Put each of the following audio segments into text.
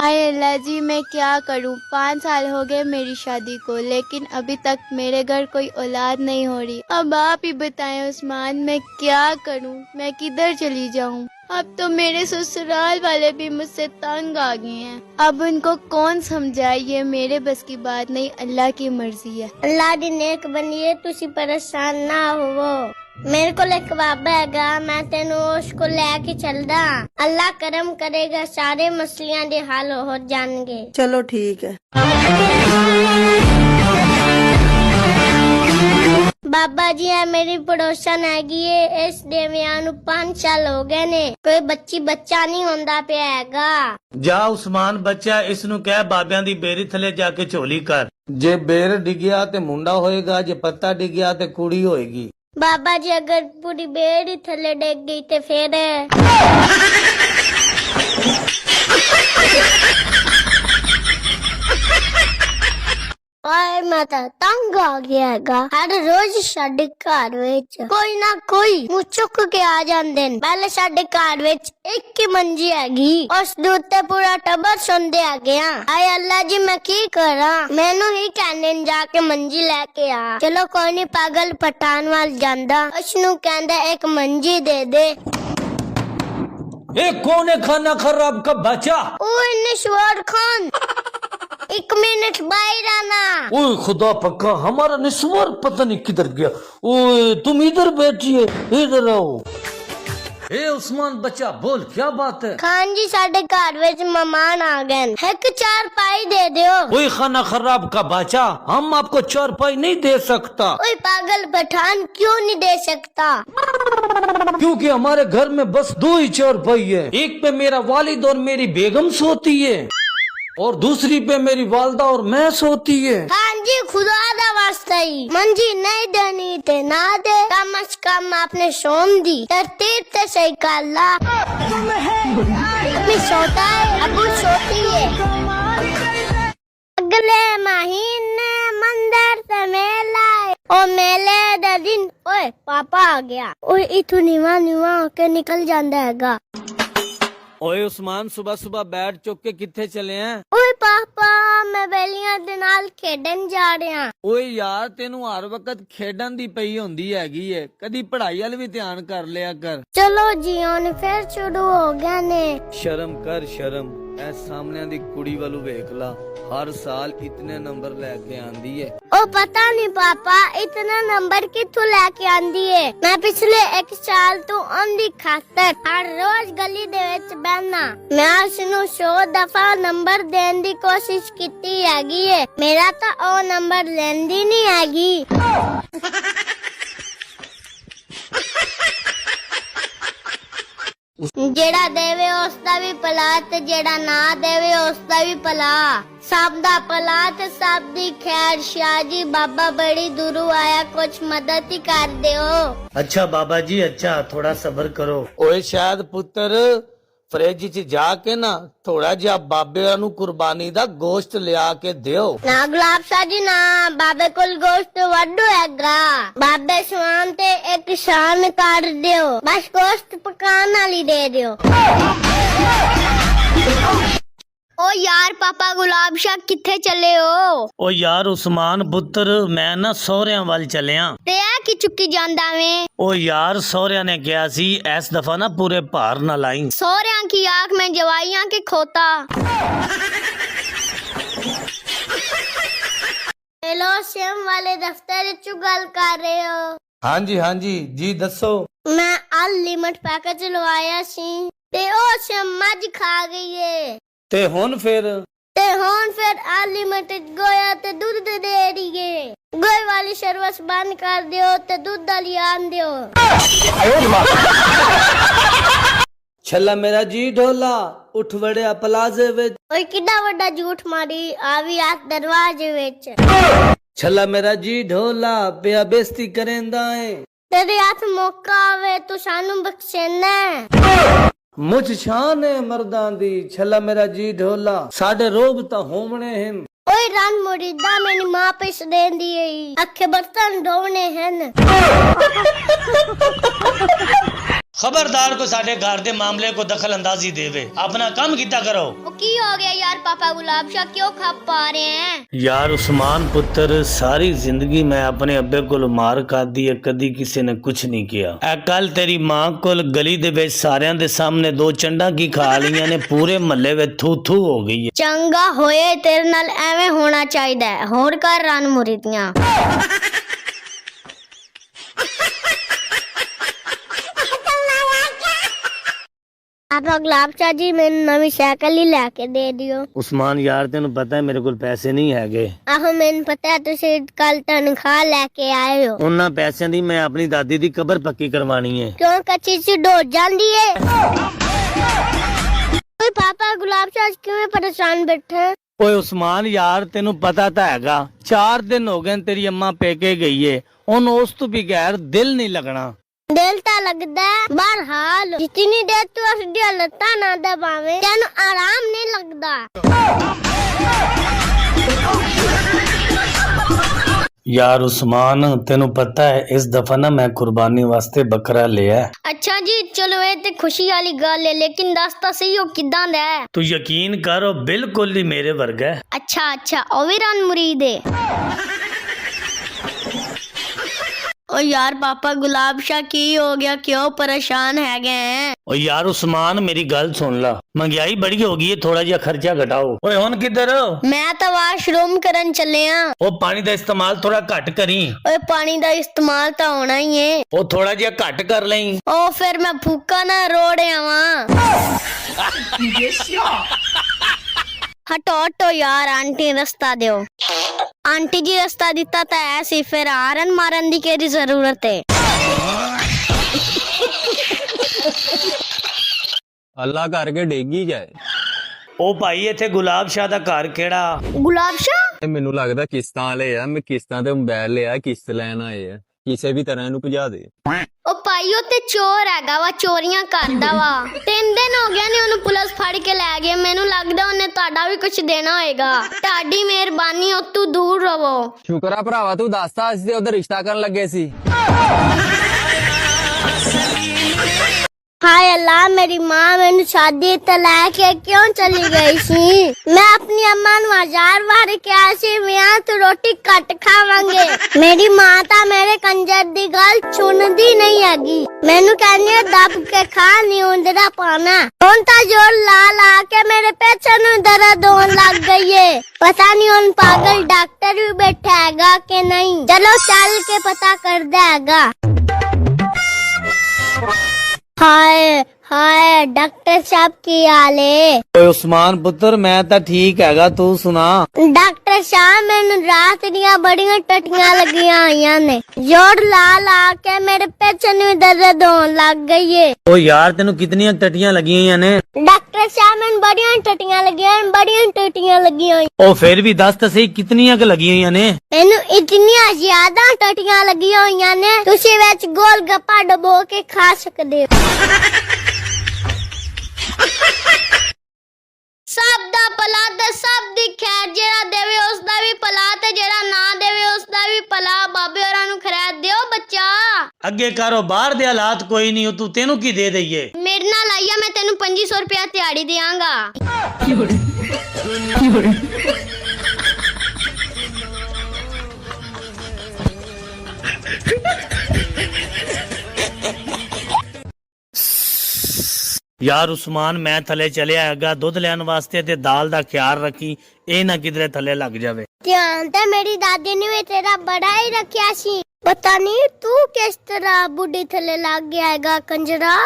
हाय अल्लाह जी, मैं क्या करूं। 5 साल हो गए मेरी शादी को, लेकिन अभी तक मेरे घर कोई औलाद नहीं हो रही। अब आप ही बताएं उस्मान, मैं क्या करूं, मैं किधर चली जाऊं। अब तो मेरे ससुराल वाले भी मुझसे तंग आ गए हैं। अब उनको कौन समझाए, ये मेरे बस की बात नहीं, अल्लाह की मर्जी है। अल्लाह दी नेक बनिए, तुसी परेशान ना होवो। मेरे को एक बाबा हैगा, मैं तेनू उसको लेके चलदा। अल्लाह करम करेगा, सारे मसलियां दे हल हो जाएंगे। चलो ठीक है। बाबा जी है मेरी पड़ोसन हैगी है, इस देवियां नू 5 साल हो गए ने, कोई बच्चा नहीं होंदा पिया हैगा। ਜਾ ਉਸਮਾਨ ਬੱਚਾ ਇਸ ਨੂੰ ਕਹਿ ਬਾਬਿਆਂ ਦੀ ਬੇਰੀ ਥੱਲੇ ਜਾ ਕੇ ਝੋਲੀ ਕਰ। ਜੇ ਬੇਰ ਡਿੱਗਿਆ ਤੇ ਮੁੰਡਾ ਹੋਏਗਾ, ਜੇ ਪੱਤਾ ਡਿੱਗਿਆ ਤੇ ਕੁੜੀ ਹੋਏਗੀ। बाबा जी अगर पूरी बेड़ी थले डेग गई तो फिर मैं तो तंग आ गया हैगा। हर रोज साडे घर विच कोई ना कोई मुंह चुक के आ जांदे ने। पहले साडे घर विच एक ही मंजी हैगी, उस दे उत्ते पूरा टब्बर सोंदे आ गया। आए अल्लाह जी मैं की करा, मैनू ही कहने ने जाके मंजी लेके आ। चलो कोई नहीं, पागल पठान वाल जांदा, उसनू कहंदा एक मंजी दे दे। ਇਹ ਕੌਣ ਹੈ ਖਾਨਾ ਖਰਾਬ का बच्चा? ओए निश्वर खान, 1 मिनट बाहर आना। ओए खुदा पक्का हमारा निस्वर पता नहीं किधर गया। ओए तुम इधर बैठिए, इधर आओ। ए उस्मान बच्चा बोल, क्या बात है? खान जी साडे घर विच मेहमान आ गए, एक 4 पाई दे दियो। ओए खाना खराब का बच्चा, हम आपको 4 पाई नहीं दे सकता। ओए पागल पठान, क्यों नहीं दे सकता? क्योंकि हमारे घर में बस 2 ही 4 पाई है। एक पे मेरा वालिद और मेरी बेगम सोती है और दूसरी पे मेरी वालदा और मैं सोती है। खान जी खुदा दा वास्ता ही मंजी नहीं देनी ते ना दे, कम अज कम आपने सोम दी तरतीब ते सही कर ला। अभी सोता है, अबू सोती है। अगले महीने मंदिर से मेला है, ओ मेले दे दिन ओए पापा आ गया। ओए इथु नीवा नीवा होके निकल जांदा हैगा। ओए उस्मान सुबह सुबह बैठ चुक के किथे चले हैं? ओए पापा मैं बेलियां दे नाल खेडन जा रहा। ਓਏ ਯਾਰ ਤੈਨੂੰ ਹਰ ਵਕਤ ਖੇਡਣ ਦੀ ਪਈ ਹੁੰਦੀ ਹੈਗੀ ਏ, ਕਦੀ ਪੜ੍ਹਾਈ ਵੱਲ ਵੀ ਧਿਆਨ ਕਰ ਲਿਆ ਕਰ। चलो जी हुन फिर शुरू हो गया ने। ਸ਼ਰਮ ਕਰ ਸ਼ਰਮ, ਐ ਸਾਹਮਣੇ ਦੀ ਕੁੜੀ ਵੱਲੋਂ ਵੇਖ ਲਾ, हर साल इतने नंबर लेके आंदी है। ओ पता नहीं पापा इतना नंबर किथों लेके आंदी है। मैं पिछले 1 साल तो उनदी खातर हर रोज गली दे विच बहना, मैं उसनू 100 दफा नंबर देने दी कोशिश कीती हैगी है, मेरा तो ओ नंबर लेंदी नहीं हैगी। जेड़ा देवे उसदा भी भला ते जेड़ा ना देवे उसदा भी भला, सब दा भला ते सब दी खैर। शाह जी बाबा बड़ी दूरों आया, कुछ मदद ही कर दियो। अच्छा बाबा जी अच्छा, थोड़ा सब्र करो। ओए शायद पुत्र फ्रिज च जाके ना थोड़ा जिहा बाबे नू कुर्बानी दा गोश्त लिया के दियो। ना गुलाब शाह जी ना, बाबे कोल गोश्त वड्डू हैगा, बाबे स्वान ते एक शान कर दियो, बस गोश्त पकाने वाली दे दियो। ओ यार पापा गुलाब शाह किथे चले हो? ओ यार उस्मान पुत्र मैं ना सौहरिਆਂ ਵੱਲ ਚੱਲਿਆ। ते आ की चुक्की जांदा में? ओ यार सौहरिਆਂ ने किया सी इस दफा ना पूरे भार ना लाई। सोहरियां की आंख में जवाइयां के खोता। हेलो सिम वाले दफ्तर चु गल कर रहे हो? हाँ जी दसो। मैं अनलिमिट पैकेज लवाया सी ते ओ सिम मज खा गई है ते हुन फिर अनलिमिटेड गोया ते दूध दे रही है। गोय वाली सर्विस बंद कर दियो ते दूध वाली आन दियो। छला मेरा जी ढोला उठ वड़िया प्लाजे विच। ओए किड्डा वड्डा झूठ मारी आवी हाथ दरवाजे विच। छला मेरा जी ढोला पिया बेइज्जती करेंदा है। तेरे हाथ मौका आवे तू सानू बख्शेना। मुझ शान है मर्दां दी, छला मेरा जी ढोला साडे रोब ता होमने हैं। ओए रन मुरीदा मेरी मां पे देंदी है, अखे बर्तन ढोने हैं। ਖਬਰਦਾਰ ਕੋ ਸਾਡੇ ਘਰ ਦੇ ਮਾਮਲੇ ਕੋ ਦਖਲ ਅੰਦਾਜ਼ੀ ਦੇਵੇ ਆਪਣਾ ਕੰਮ ਕੀਤਾ ਕਰੋ ਉਹ ਕੀ ਹੋ ਗਿਆ ਯਾਰ ਪਾਪਾ ਗੁਲਾਬ ਸ਼ਾਹ ਕਿਉਂ ਖੱਪ ਪਾ ਰਹੇ हैं ਯਾਰ ਉਸਮਾਨ ਪੁੱਤਰ ਸਾਰੀ ਜ਼ਿੰਦਗੀ ਮੈਂ ਆਪਣੇ ਅੱਬੇ ਕੋਲ ਮਾਰ ਖਾਦੀ ਹੈ ਕਦੀ ਕਿਸੇ ਨੇ ਕੁਝ ਨਹੀਂ ਕਿਹਾ ਇਹ ਕੱਲ ਤੇਰੀ ਮਾਂ ਕੋਲ ਗਲੀ ਦੇ ਵਿੱਚ ਸਾਰਿਆਂ ਦੇ ਸਾਹਮਣੇ ਦੋ ਚੰਡਾ ਕੀ ਖਾ ਲਈਆਂ ਨੇ ਪੂਰੇ ਮਹੱਲੇ ਵਿੱਚ ਥੂ ਥੂ ਹੋ ਗਈ ਹੈ ਚੰਗਾ ਹੋਏ ਤੇਰੇ ਨਾਲ ਐਵੇਂ ਹੋਣਾ ਚਾਹੀਦਾ ਹੈ ਹੋਰ ਕਰ ਰਨ ਮੁਰੀਦੀਆਂ ਆਪਾ ਗੁਲਾਬ ਸ਼ਾਹ ਜੀ ਮੈਨੂੰ ਨਵੀਂ ਸਾਈਕਲ ਹੀ ਲੈ ਕੇ ਦੇ ਦਿਓ ਉਸਮਾਨ ਯਾਰ ਤੈਨੂੰ ਪਤਾ ਹੈ ਮੇਰੇ ਕੋਲ ਪੈਸੇ ਨਹੀਂ ਹੈਗੇ ਆਹੋ ਮੈਨੂੰ ਪਤਾ ਹੈ ਤੁਸੀਂ ਕੱਲ ਤਨਖਾਹ ਲੈ ਕੇ ਆਏ ਹੋ ਉਹਨਾਂ ਪੈਸਿਆਂ ਦੀ ਮੈਂ ਆਪਣੀ ਦਾਦੀ ਦੀ ਕਬਰ ਪੱਕੀ ਕਰਵਾਣੀ ਹੈ ਕਿਉਂ ਕੱਚੀ ਚ ਡੋਲ ਜਾਂਦੀ ਏ ਓਏ ਪਾਪਾ ਗੁਲਾਬ ਸ਼ਾਹ ਕਿਵੇਂ ਪਰੇਸ਼ਾਨ ਬੈਠੇ ਓਏ ਉਸਮਾਨ ਯਾਰ ਤੈਨੂੰ ਪਤਾ ਤਾਂ ਹੈਗਾ 4 ਦਿਨ ਹੋ ਗਏ ਤੇਰੀ ਅੰਮਾ ਪੇਕੇ ਗਈ ਏ ਉਹਨੂੰ ਉਸ ਤੋਂ ਬਗੈਰ ਦਿਲ ਨਹੀਂ ਲੱਗਣਾ ਦਿਲ ਤਾਂ ਲੱਗਦਾ ਹੈ ਬਹਰਹਾਲ ਜਿਤਨੀ ਦੇਰ ਤੂੰ ਆਪਣੀ ਲੱਤਾਂ ਨਾ ਦਬਾਵੇਂ ਤੈਨੂੰ ਆਰਾਮ ਨਹੀਂ ਲੱਗਦਾ ਯਾਰ ਉਸਮਾਨ ਤੈਨੂੰ ਪਤਾ ਹੈ ਇਸ ਦਫਾ ਨਾ ਮੈਂ ਕੁਰਬਾਨੀ ਵਾਸਤੇ ਬੱਕਰਾ ਲਿਆ ਅੱਛਾ ਜੀ ਚਲੋ ਇਹ ਤੇ ਖੁਸ਼ੀ ਵਾਲੀ ਗੱਲ ਹੈ ਲੇਕਿਨ ਦੱਸ ਤਾਂ ਸਹੀ ਉਹ ਕਿਦਾਂ ਦਾ ਹੈ ਤੂੰ ਯਕੀਨ ਕਰ ਉਹ ਬਿਲਕੁਲ ਹੀ ਮੇਰੇ ਵਰਗਾ ਹੈ ਅੱਛਾ ਉਹ ਵੀ ਰਨ ਮੁਰੀਦ ਹੈ ਓ ਯਾਰ ਪਾਪਾ ਗੁਲਾਬ ਸ਼ਾਹ ਕੀ ਹੋ ਗਿਆ ਕਿਉਂ ਪਰੇਸ਼ਾਨ ਹੈਗੇ हैं ਓ ਯਾਰ ਉਸਮਾਨ ਮੇਰੀ ਗੱਲ ਸੁਣ ਲਾ ਮਹਿੰਗਾਈ ਬੜੀ ਹੋ ਗਈ ਹੈ ਥੋੜਾ ਜਿਹਾ ਖਰਚਾ ਘਟਾਓ ਓਏ ਹੁਣ ਕਿੱਧਰ ਮੈਂ ਤਾਂ ਵਾਸ਼ਰੂਮ ਕਰਨ ਚੱਲੇ ਆ ਉਹ ਪਾਣੀ ਦਾ ਇਸਤੇਮਾਲ ਥੋੜਾ ਘੱਟ ਕਰੀ ਓਏ ਪਾਣੀ ਦਾ ਇਸਤੇਮਾਲ ਤਾਂ ਹੋਣਾ ਹੀ ਏ ਉਹ ਥੋੜਾ ਜਿਹਾ ਘੱਟ ਕਰ ਲਈ ਓ ਫਿਰ ਮੈਂ ਭੁੱਖਾ ਨਾ ਰੋੜਿਆ ਵਾਂ ਹਟੋ ਯਾਰ ਆਂਟੀ ਰਸਤਾ ਦਿਓ आंटी जी रास्ता दिता था ऐसी फिर आरन मारन दी केरी जरूरत है ਅੱਲਾ ਕਰਕੇ ਡੇਗੀ ਜਾਏ ਉਹ ਭਾਈ ਇੱਥੇ ਗੁਲਾਬ ਸ਼ਾਹ ਦਾ ਘਰ ਕਿਹੜਾ गुलाब शाह ਇਹ ਮੈਨੂੰ ਲੱਗਦਾ ਕਿਸ਼ਤਾਂ ਵਾਲੇ ਆ ਮੈਂ ਕਿਸ਼ਤਾਂ ਤੇ ਮੋਬਾਈਲ ਲਿਆ ਕਿਸ਼ਤ ਲੈਣ ਆਏ ਆ ਕਿਸੇ ਵੀ ਤਰ੍ਹਾਂ ਇਹਨੂੰ ਭਜਾ ਦੇ ओ पाइयो ते चोर हैगा वा चोरियां करदा वा 3 दिन हो गए ने ओनु पुलिस फड़ के ले गए मेनू लगदा ओने ਤੁਹਾਡਾ ਵੀ ਕੁਝ ਦੇਣਾ ਹੋਏਗਾ ਤੁਹਾਡੀ ਮਿਹਰਬਾਨੀ ਉਹ ਤੂੰ ਦੂਰ ਰਹੋ ਸ਼ੁਕਰ ਆ ਭਰਾਵਾ ਤੂੰ ਦੱਸਦਾ ਅਸੀਂ ਤੇ ਉਧਰ ਰਿਸ਼ਤਾ ਕਰਨ ਲੱਗੇ ਸੀ हाय अल्लाह मेरी माँ मैंने शादी तला के क्यों चली गई सी मैं अपनी अम्मा नु 1000 बार क्या सी मैं तो रोटी कट खावांगे मेरी माँ ता मेरे कंजर दी गल सुनदी नहीं हैगी मैनू कहनी दब के खा नहीं उंदरा पाना हुन ता जोर ला ला के मेरे पेट नु दर्द होने लग गई है पता नहीं उन पागल डॉक्टर भी बैठा हैगा के नहीं चलो चल के पता कर देगा हाय डॉक्टर साहब की हाल है ਓਏ ਉਸਮਾਨ ਪੁੱਤਰ ਮੈਂ ਤਾਂ ਠੀਕ ਹੈਗਾ ਤੂੰ ਸੁਣਾ डॉक्टर साहब मैंने रात दियां बड़ियां टटियां लगियां हुईयां ने जोर ला ला के मेरे पेट में दर्द होने लग गई है ਓ ਯਾਰ ਤੈਨੂੰ ਕਿਤਨੀਆਂ ਟੱਟੀਆਂ ਲੱਗੀਆਂ ਹੋਈਆਂ ਨੇ डॉक्टर साहब मैंने बड़ियां टटियां लगियां हुई ਉਹ ਫਿਰ ਵੀ ਦੱਸ ਤਾਂ ਸਹੀ ਕਿਤਨੀਆਂ ਕ ਲੱਗੀਆਂ ਹੋਈਆਂ ਨੇ मैनू इतनियां ज्यादा टटियां लगियां हुईयां ने तुसी विच गोल गप्पा डबो के खा सकदे हो ਸਭ ਦਾ ਭਲਾ ਤੇ ਸਭ ਦੀ ਖੈਰ ਜਿਹੜਾ ਦੇਵੇ ਉਸ ਦਾ ਵੀ ਭਲਾ ਤੇ ਜਿਹੜਾ ਨਾ ਦੇਵੇ ਉਸ ਦਾ ਵੀ ਭਲਾ ਬਾਬੇ ਹੋਰਾਂ ਨੂੰ ਖੈਰ ਦਿਓ ਬੱਚਾ ਅੱਗੇ ਕਰੋ ਬਾਹਰ ਦੇ ਹਾਲਾਤ ਕੋਈ ਨਹੀਂ ਤੂੰ ਤੈਨੂੰ ਕੀ ਦੇ ਦਈਏ ਮੇਰੇ ਨਾਲ ਆਈਆ ਮੈਂ ਤੈਨੂੰ 2500 ਰੁਪਇਆ ਦਿਹਾੜੀ ਦਿਆਂਗਾ ਯਾਰ ਉਸਮਾਨ ਮੈਂ ਥੱਲੇ ਚਲਿਆ ਹੈਗਾ ਦੁੱਧ ਲੈਣ ਵਾਸਤੇ ਤੇ ਦਾਲ ਦਾ ਖਿਆਲ ਰੱਖੀ ਇਹ ਨਾ ਕਿਧਰੇ ਥੱਲੇ ਲੱਗ ਜਾਵੇ ਧਿਆਨ ਤੇ ਮੇਰੀ ਦਾਦੀ ਨੇ ਵੀ ਤੇਰਾ ਬੜਾ ਹੀ ਰੱਖਿਆ ਸੀ ਪਤਾ ਨਹੀਂ ਤੂੰ ਕਿਸ ਤਰ੍ਹਾਂ ਬੁੱਢੀ ਥੱਲੇ ਲੱਗ ਗਿਆ ਹੈਗਾ ਕੰਜਰਾ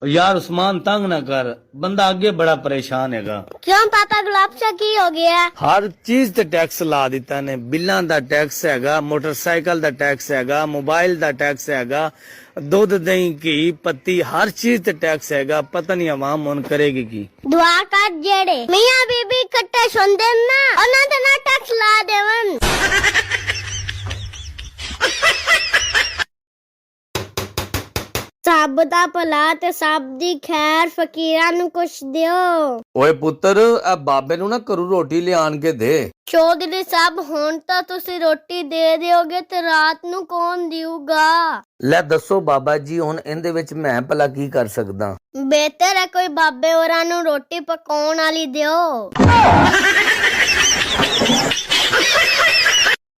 ਯਾਰ ਉਸਮਾਨ ਤੰਗ ਨਾ ਕਰ ਬੰਦਾ ਅੱਗੇ ਬੜਾ ਪਰੇਸ਼ਾਨ ਹੈਗਾ ਕਿਉਂ ਪਾਪਾ ਗੁਲਾਬ ਸ਼ਾਹ ਕੀ ਹੋ ਗਿਆ ਹਰ ਚੀਜ਼ ਤੇ ਟੈਕਸ ਲਾ ਦਿੱਤਾ ਨੇ ਬਿੱਲਾਂ ਦਾ ਟੈਕਸ ਹੈਗਾ ਮੋਟਰਸਾਈਕਲ ਦਾ ਟੈਕਸ ਹੈਗਾ ਮੋਬਾਈਲ ਦਾ ਟੈਕਸ ਹੈਗਾ ਦੁੱਧ ਦਹੀਂ ਘੀ ਪੱਤੀ ਹਰ ਚੀਜ਼ ਤੇ ਟੈਕਸ ਹੈਗਾ ਪਤਾ ਨਹੀਂ ਆਵਾਮ ਹੁਣ ਕਰੇਗੀ ਕੀ ਦੁਆ ਕਰ ਜਿਹੜੇ ਮੀਆਂ ਬੀਬੀ ਇਕੱਠੇ ਸੁਣਦੇ ਨਾ ਉਹਨਾਂ ਤੇ ਨਾ ਟੈਕਸ ਲਾ ਦੇਵਨ ਸਭ ਦਾ ਭਲਾ ਤੇ ਸਭ ਦੀ ਖੈਰ, ਫਕੀਰਾਂ ਨੂੰ ਕੁਛ ਦਿਓ। ਓਏ ਪੁੱਤਰ, ਇਹ ਬਾਬੇ ਨੂੰ ਨਾ ਘਰੋਂ ਰੋਟੀ ਲਿਆਣ ਕੇ ਦੇ। ਚੌਧਰੀ ਸਾਹਿਬ, ਹੁਣ ਤਾਂ ਤੁਸੀਂ ਰੋਟੀ ਦੇ ਦਿਓਗੇ ਤੇ ਰਾਤ ਨੂੰ ਕੌਣ ਦੇਊਗਾ? ਲੈ ਦੱਸੋ ਬਾਬਾ ਜੀ, ਹੁਣ ਇਹਦੇ ਵਿੱਚ ਮੈਂ ਭਲਾ ਕੀ ਕਰ ਸਕਦਾ? ਬਿਹਤਰ ਹੈ ਕੋਈ ਬਾਬੇ ਹੋਰਾਂ ਨੂੰ ਰੋਟੀ ਪਕਾਉਣ ਵਾਲੀ ਦਿਓ।